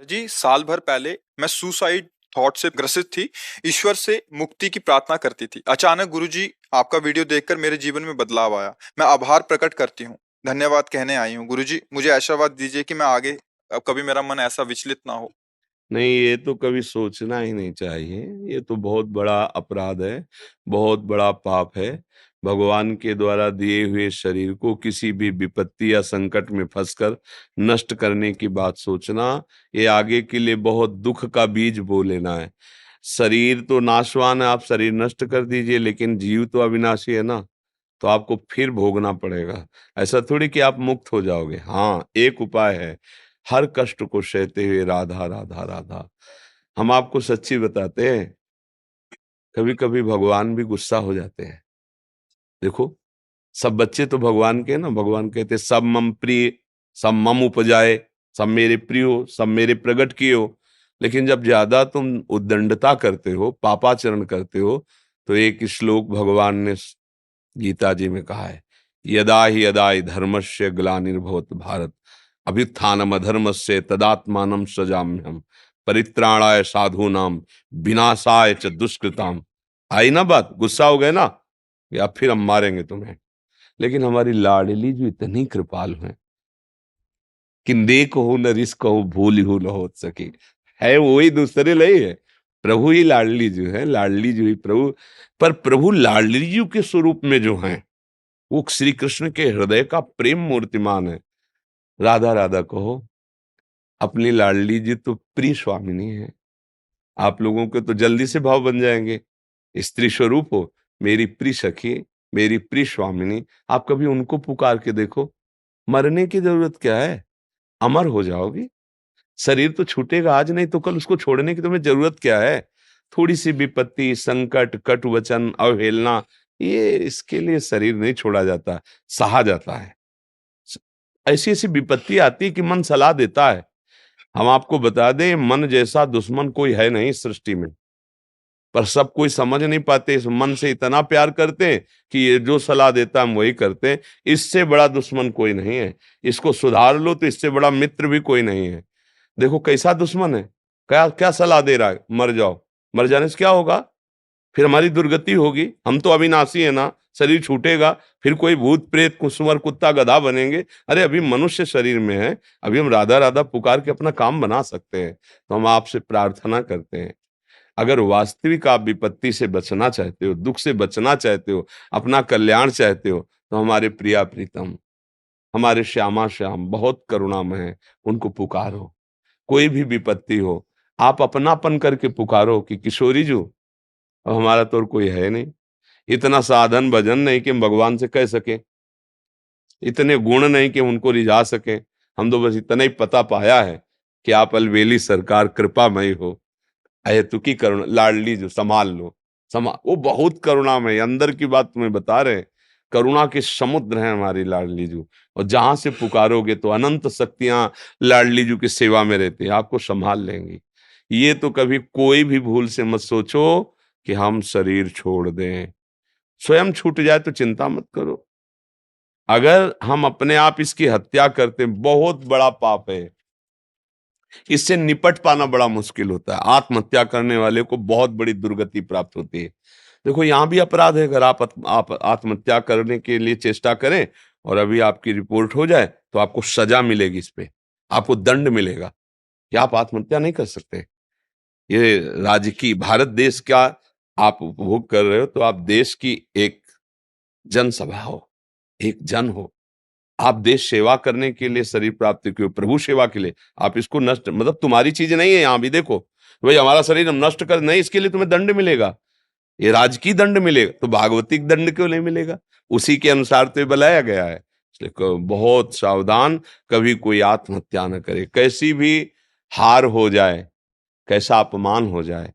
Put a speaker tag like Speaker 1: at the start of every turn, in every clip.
Speaker 1: जी, साल भर पहले मैं सुसाइड थॉट से ग्रसित थी। ईश्वर से मुक्ति की प्रार्थना करती थी। अचानक गुरुजी आपका वीडियो देखकर मेरे जीवन में बदलाव आया। मैं आभार प्रकट करती हूँ। धन्यवाद कहने आई हूँ। गुरुजी, मुझे आशावाद दीजिए कि मैं आगे अब कभी मेरा मन ऐसा विचलित ना हो।
Speaker 2: नहीं, ये तो कभी सोचना ही नहीं चाहिए। ये तो बहुत बड़ा अपराध है, बहुत बड़ा पाप है। भगवान के द्वारा दिए हुए शरीर को किसी भी विपत्ति या संकट में फंसकर नष्ट करने की बात सोचना, ये आगे के लिए बहुत दुख का बीज बो लेना है। शरीर तो नाशवान है, आप शरीर नष्ट कर दीजिए, लेकिन जीव तो अविनाशी है ना, तो आपको फिर भोगना पड़ेगा। ऐसा थोड़ी कि आप मुक्त हो जाओगे। हाँ, एक उपाय है, हर कष्ट को सहते हुए राधा राधा राधा। हम आपको सच्ची बताते हैं, कभी कभी भगवान भी गुस्सा हो जाते हैं। देखो, सब बच्चे तो भगवान के हैं ना, भगवान कहते सब मम प्रिय, सब मम उपजाए, सब मेरे प्रिय हो, सब मेरे प्रगट किए हो। लेकिन जब ज्यादा तुम उद्दंडता करते हो, पापाचरण करते हो, तो एक श्लोक भगवान ने गीता जी में कहा है, यदा हि धर्मस्य ग्लानिर्भवत भारत, अभ्युत्थानम अधर्मस्य तदात्मानं सृजाम्यहम्, परित्राणाय साधूनां, विनाशाय च दुष्कृताम। आई ना बात? गुस्सा हो गए ना, या फिर हम मारेंगे तुम्हें। लेकिन हमारी लाडली जो इतनी कृपालु है कि नेक हो न रिस्क हो, भूल हो न हो सके, है वही, दूसरे नहीं है। प्रभु ही लाडली जो है, लाडली जो ही प्रभु। पर प्रभु लाडली जी के स्वरूप में जो है, वो श्री कृष्ण के हृदय का प्रेम मूर्तिमान है। राधा राधा कहो, अपनी लाडली जी तो प्रिय स्वामिनी है। आप लोगों के तो जल्दी से भाव बन जाएंगे। स्त्री स्वरूप हो, मेरी प्रिय सखी, मेरी प्रिय स्वामिनी। आप कभी उनको पुकार के देखो। मरने की जरूरत क्या है? अमर हो जाओगी। शरीर तो छूटेगा आज, नहीं तो कल। उसको छोड़ने की तुम्हें जरूरत क्या है? थोड़ी सी विपत्ति, संकट, कटु वचन, अवहेलना, ये इसके लिए शरीर नहीं छोड़ा जाता, सहा जाता है। ऐसी ऐसी विपत्ति आती है कि मन सलाह देता है। हम आपको बता दें, मन जैसा दुश्मन कोई है नहीं सृष्टि में। पर सब कोई समझ नहीं पाते, इस मन से इतना प्यार करते हैं कि ये जो सलाह देता है हम वही करते हैं। इससे बड़ा दुश्मन कोई नहीं है। इसको सुधार लो तो इससे बड़ा मित्र भी कोई नहीं है। देखो कैसा दुश्मन है, क्या क्या सलाह दे रहा है, मर जाओ। मर जाने से क्या होगा? फिर हमारी दुर्गति होगी। हम तो अविनाशी है ना, शरीर छूटेगा, फिर कोई भूत प्रेत कुंवर कुत्ता गधा बनेंगे। अरे अभी मनुष्य शरीर में है, अभी हम राधा राधा पुकार के अपना काम बना सकते हैं। तो हम आपसे प्रार्थना करते हैं, अगर वास्तविक आप विपत्ति से बचना चाहते हो, दुख से बचना चाहते हो, अपना कल्याण चाहते हो, तो हमारे प्रिया प्रीतम, हमारे श्यामा श्याम बहुत करुणामय है, उनको पुकारो। कोई भी विपत्ति हो, आप अपनापन करके पुकारो कि किशोरी जी, अब हमारा तो और कोई है नहीं। इतना साधन भजन नहीं कि हम भगवान से कह सके, इतने गुण नहीं कि उनको रिझा सके। हम तो बस इतना ही पता पाया है कि आप अलवेली सरकार कृपामयी हो, अहेतुकी करुणा, लाडली जो संभाल लो। वो बहुत करुणामय, अंदर की बात तुम्हें बता रहे हैं। करुणा के समुद्र हैं हमारी लाडली जू। और जहां से पुकारोगे तो अनंत शक्तियां लाडली जू की सेवा में रहती है, आपको संभाल लेंगी। ये तो कभी कोई भी भूल से मत सोचो कि हम शरीर छोड़ दें। स्वयं छूट जाए तो चिंता मत करो। अगर हम अपने आप इसकी हत्या करते हैं, बहुत बड़ा पाप है। इससे निपट पाना बड़ा मुश्किल होता है। आत्महत्या करने वाले को बहुत बड़ी दुर्गति प्राप्त होती है। देखो, यहां भी अपराध है। अगर आप आत्महत्या करने के लिए चेष्टा करें और अभी आपकी रिपोर्ट हो जाए, तो आपको सजा मिलेगी, इस पे आपको दंड मिलेगा कि आप आत्महत्या नहीं कर सकते। ये राजकीय भारत देश का आप उपभोग कर रहे हो, तो आप देश की एक जनसभा हो, एक जन हो। आप देश सेवा करने के लिए शरीर प्राप्त किए, प्रभु सेवा के लिए। आप इसको नष्ट, मतलब तुम्हारी चीज नहीं है। यहां भी देखो, भाई हमारा शरीर हम नष्ट कर नहीं, इसके लिए तुम्हें दंड मिलेगा। ये राजकीय दंड मिलेगा, तो भागवतिक दंड क्यों नहीं मिलेगा? उसी के अनुसार तो ये बनाया गया है। इसलिए बहुत सावधान, कभी कोई आत्महत्या न करे। कैसी भी हार हो जाए, कैसा अपमान हो जाए,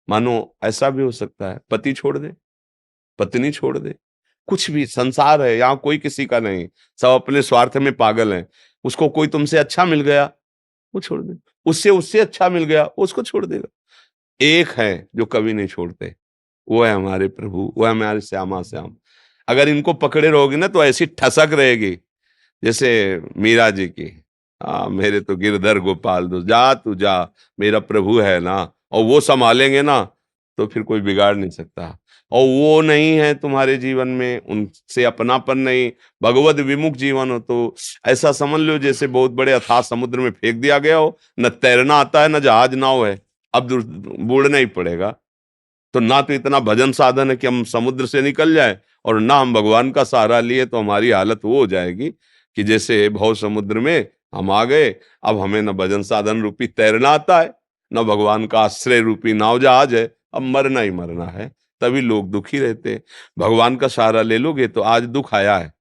Speaker 2: मानो ऐसा भी हो सकता है पति छोड़ दे, पत्नी छोड़ दे, कुछ भी। संसार है, यहाँ कोई किसी का नहीं। सब अपने स्वार्थ में पागल हैं। उसको कोई तुमसे अच्छा मिल गया, वो छोड़ दे। उससे उससे अच्छा मिल गया, वो उसको छोड़ देगा। एक है जो कभी नहीं छोड़ते, वो है हमारे प्रभु, वो है हमारे श्यामा श्याम। अगर इनको पकड़े रहोगे ना, तो ऐसी ठसक रहेगी जैसे मीरा जी की। मेरे तो गिरधर गोपाल दोस्त, जा तू जा, मेरा प्रभु है ना, और वो संभालेंगे ना, तो फिर कोई बिगाड़ नहीं सकता। और वो नहीं है तुम्हारे जीवन में, उनसे अपनापन नहीं, भगवत विमुख जीवन हो, तो ऐसा समझ लो जैसे बहुत बड़े अथाह समुद्र में फेंक दिया गया हो, न तैरना आता है न जहाज नाव है, अब बूढ़ना ही पड़ेगा। तो ना तो इतना भजन साधन है कि हम समुद्र से निकल जाए, और ना हम भगवान का सहारा लिए, तो हमारी हालत वो हो जाएगी कि जैसे भव समुद्र में हम आ गए, अब हमें न भजन साधन रूपी तैरना आता है, न भगवान का आश्रय रूपी नाव जहाज है, अब मरना ही मरना है। तभी लोग दुखी रहते हैं। भगवान का सहारा ले लोगे तो आज दुख आया है,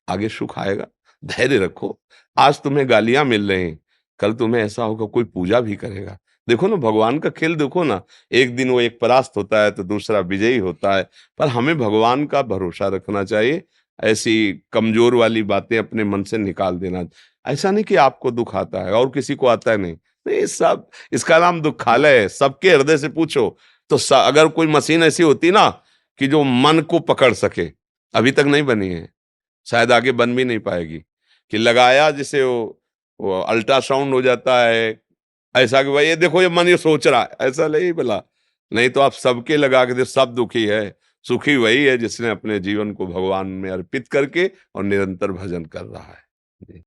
Speaker 2: आगे सुख आएगा। धैर्य रखो। आज तुम्हें गालियां मिल रही हैं, कल तुम्हें ऐसा होगा कोई पूजा भी करेगा। देखो ना भगवान का खेल, देखो ना, एक दिन वो एक परास्त होता है तो दूसरा विजयी होता है। पर हमें भगवान का भरोसा रखना चाहिए, ऐसी कमजोर वाली बातें अपने मन से निकाल देना। ऐसा नहीं कि आपको दुख आता है और किसी को आता है नहीं, नहीं, सब इसका नाम दुखालय है। सबके हृदय से पूछो तो अगर कोई मशीन ऐसी होती ना कि जो मन को पकड़ सके, अभी तक नहीं बनी है, शायद आगे बन भी नहीं पाएगी, कि लगाया जिसे वो अल्ट्रासाउंड हो जाता है, ऐसा कि भाई ये देखो ये मन ये सोच रहा है, ऐसा नहीं बोला। नहीं तो आप सबके लगा के दे, सब दुखी है। सुखी वही है जिसने अपने जीवन को भगवान में अर्पित करके और निरंतर भजन कर रहा है। जी।